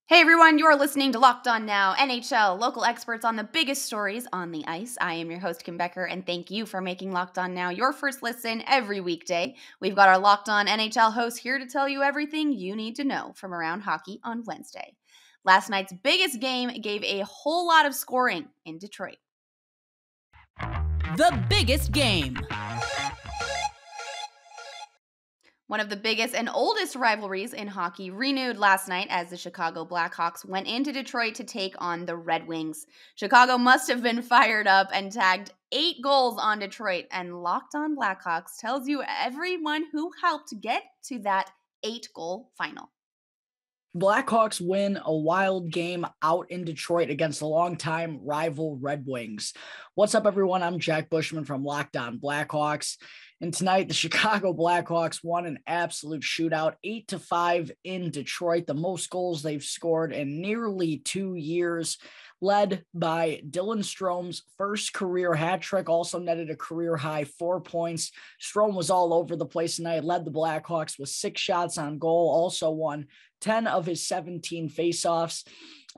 Hey everyone, you're listening to Locked On Now NHL, local experts on the biggest stories on the ice. I am your host, Kim Becker, and thank you for making Locked On Now your first listen every weekday. We've got our Locked On NHL host here to tell you everything you need to know from around hockey on Wednesday. Last night's biggest game gave a whole lot of scoring in Detroit. The biggest game. One of the biggest and oldest rivalries in hockey renewed last night as the Chicago Blackhawks went into Detroit to take on the Red Wings. Chicago must have been fired up and tagged 8 goals on Detroit, and Locked On Blackhawks tells you everyone who helped get to that 8-goal final. Blackhawks win a wild game out in Detroit against the longtime rival Red Wings. What's up, everyone? I'm Jack Bushman from Locked On Blackhawks. And tonight, the Chicago Blackhawks won an absolute shootout, 8-5 in Detroit, the most goals they've scored in nearly 2 years, led by Dylan Strom's first career hat trick, also netted a career high 4 points. Strome was all over the place tonight, led the Blackhawks with 6 shots on goal, also won 10 of his 17 faceoffs.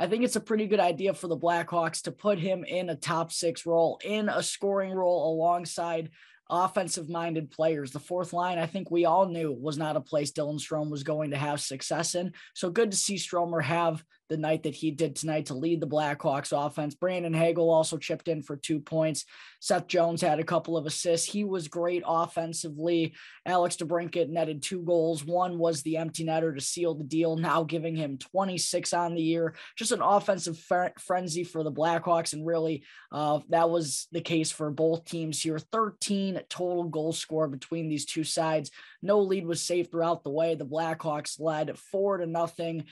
I think it's a pretty good idea for the Blackhawks to put him in a top 6 role, in a scoring role alongside offensive-minded players. The fourth line, I think we all knew, was not a place Dylan Strome was going to have success in. So good to see Stromer have the night that he did tonight to lead the Blackhawks offense. Brandon Hagel also chipped in for 2 points. Seth Jones had a couple of assists. He was great offensively. Alex DeBrincat netted 2 goals. One was the empty netter to seal the deal, now giving him 26 on the year. Just an offensive frenzy for the Blackhawks, and really that was the case for both teams here. 13 total goals scored between these two sides. No lead was safe throughout the way. The Blackhawks led 4-0.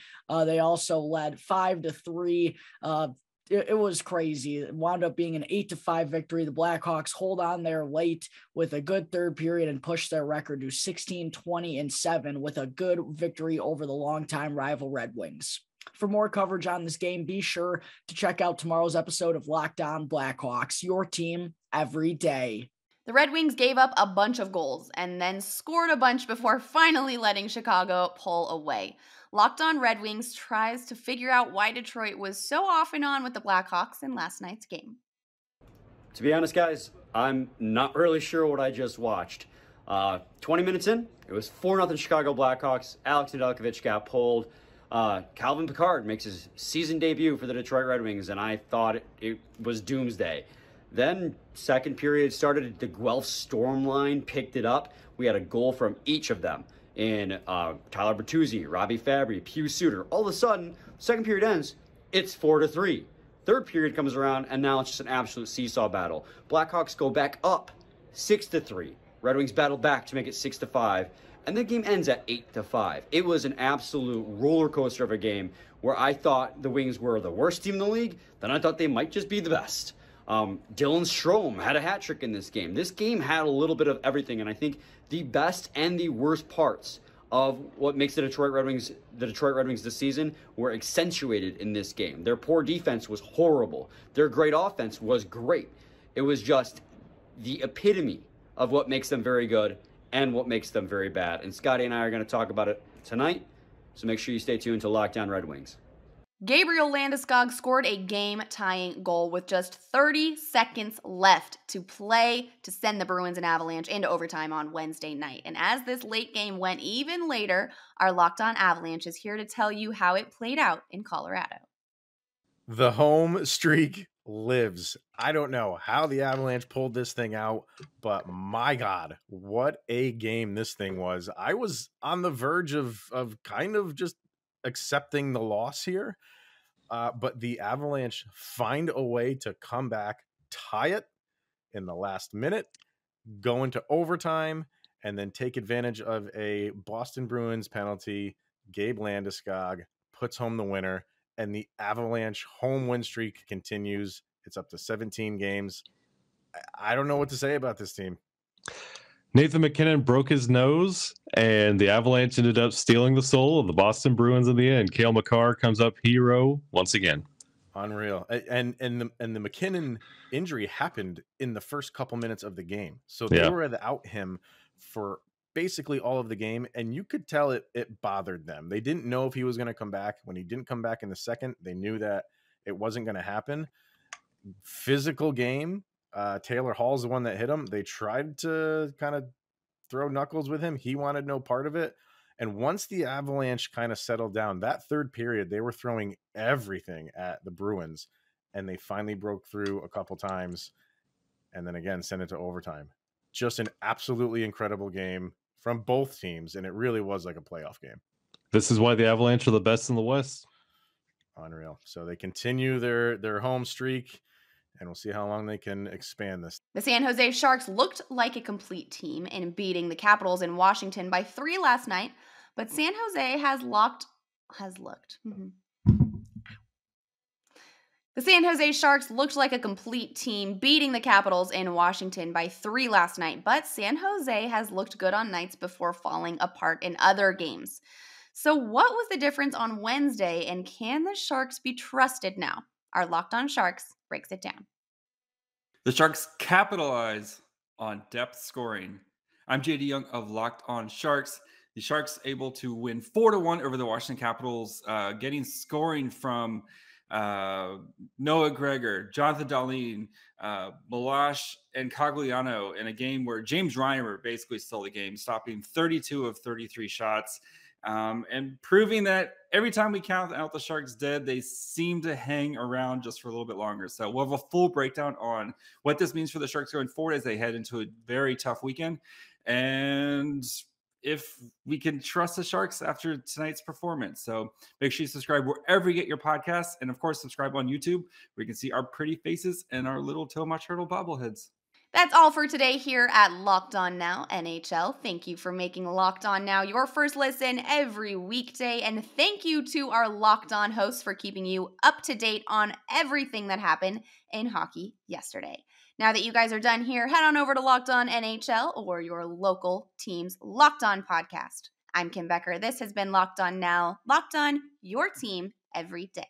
They also led 5-3. It was crazy. It wound up being an 8-5 victory. The Blackhawks hold on there late with a good third period and push their record to 16-20-7 with a good victory over the longtime rival Red Wings. For more coverage on this game, be sure to check out tomorrow's episode of Locked On Blackhawks, your team every day. The Red Wings gave up a bunch of goals and then scored a bunch before finally letting Chicago pull away. Locked On Red Wings tries to figure out why Detroit was so off and on with the Blackhawks in last night's game. To be honest, guys, I'm not really sure what I just watched. 20 minutes in, it was 4-0 Chicago Blackhawks. Alex Nedeljkovic got pulled. Calvin Pickard makes his season debut for the Detroit Red Wings, and I thought it was doomsday. Then second period started, the Guelph Storm line picked it up. We had a goal from each of them in Tyler Bertuzzi, Robbie Fabry, Pius Suter. All of a sudden, second period ends, it's 4-3. Third period comes around, and now it's just an absolute seesaw battle. Blackhawks go back up 6-3. Red Wings battle back to make it 6-5. And the game ends at 8-5. It was an absolute roller coaster of a game where I thought the Wings were the worst team in the league. Then I thought they might just be the best. Dylan Strome had a hat trick in this game. This game had a little bit of everything, and I think the best and the worst parts of what makes the Detroit Red Wings this season were accentuated in this game. Their poor defense was horrible. Their great offense was great. It was just the epitome of what makes them very good and what makes them very bad. And Scotty and I are going to talk about it tonight, so make sure you stay tuned to Locked On Red Wings. Gabriel Landeskog scored a game-tying goal with just 30 seconds left to play to send the Bruins and Avalanche into overtime on Wednesday night. And as this late game went even later, our Locked On Avalanche is here to tell you how it played out in Colorado. The home streak lives. I don't know how the Avalanche pulled this thing out, but my God, what a game this thing was. I was on the verge of kind of just accepting the loss here, but the Avalanche find a way to come back, tie it in the last minute, go into overtime, and then take advantage of a Boston Bruins penalty. Gabe Landeskog puts home the winner, and the Avalanche home win streak continues. It's up to 17 games. I don't know what to say about this team. Nathan MacKinnon broke his nose, and the Avalanche ended up stealing the soul of the Boston Bruins in the end. Cale Makar comes up hero once again. Unreal. And the McKinnon injury happened in the first couple minutes of the game. So they were without him for basically all of the game, and you could tell it bothered them. They didn't know if he was going to come back. When he didn't come back in the second, they knew that it wasn't going to happen. Physical game. Taylor Hall's the one that hit him. They tried to kind of throw knuckles with him. He wanted no part of it. And once the Avalanche kind of settled down, that third period, they were throwing everything at the Bruins, and they finally broke through a couple times and then again sent it to overtime. Just an absolutely incredible game from both teams, and it really was like a playoff game. This is why the Avalanche are the best in the West. Unreal. So they continue their home streak, and we'll see how long they can expand this. The San Jose Sharks looked like a complete team in beating the Capitals in Washington by 3 last night, but San Jose has looked. The San Jose Sharks looked like a complete team beating the Capitals in Washington by 3 last night, but San Jose has looked good on nights before falling apart in other games. So what was the difference on Wednesday, and can the Sharks be trusted now? Our Locked On Sharks breaks it down. The Sharks capitalize on depth scoring. I'm JD Young of Locked On Sharks. The Sharks able to win 4-1 over the Washington Capitals, getting scoring from Noah Gregor, Jonathan Dahlin, Milosh, and Cogliano in a game where James Reimer basically stole the game, stopping 32 of 33 shots. And proving that every time we count out the Sharks dead, they seem to hang around just for a little bit longer. So we'll have a full breakdown on what this means for the Sharks going forward as they head into a very tough weekend. And if we can trust the Sharks after tonight's performance. So make sure you subscribe wherever you get your podcasts. And of course, subscribe on YouTube where you can see our pretty faces and our little Tomas Turtle bobbleheads. That's all for today here at Locked On Now NHL. Thank you for making Locked On Now your first listen every weekday. And thank you to our Locked On hosts for keeping you up to date on everything that happened in hockey yesterday. Now that you guys are done here, head on over to Locked On NHL or your local team's Locked On podcast. I'm Kim Becker. This has been Locked On Now. Locked On, your team every day.